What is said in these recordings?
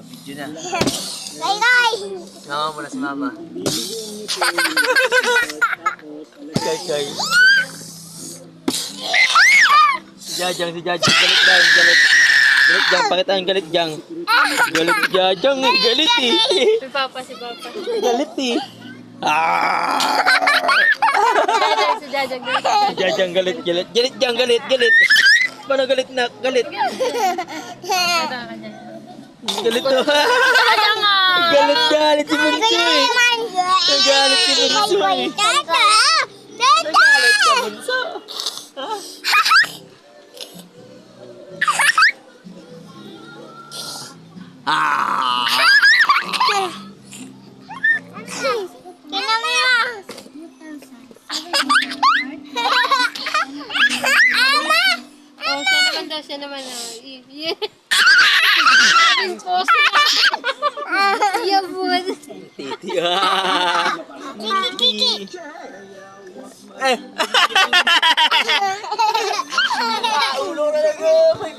Video na. Kay! Mama mo na si mama. Kay. Si Jajang. Galit lang, galit. Galit Jang, pakitaan galit Jang. Galit Jajang, galit eh. Si Papa. Galit eh. Ah! Si Jajang. Si Jajang galit. Galit Jang, galit. Paano galit na? Galit. Galit to. Galit si Bunso eh. Galit si Bunso eh. Galit si Bunso. Ah! Oh, siya naman. Yabun. Titi ah. Eh. Ulo na lang my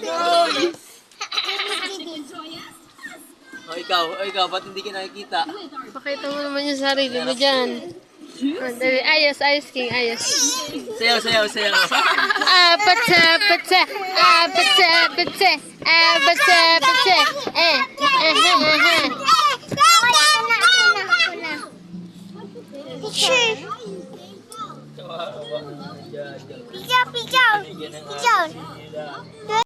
God. Ikaw, ba't hindi ka nakikita? Pakita mo naman yung sarili mo dyan. Dali, ayos, King, ayos. Sayaw. Apatsa. Eh.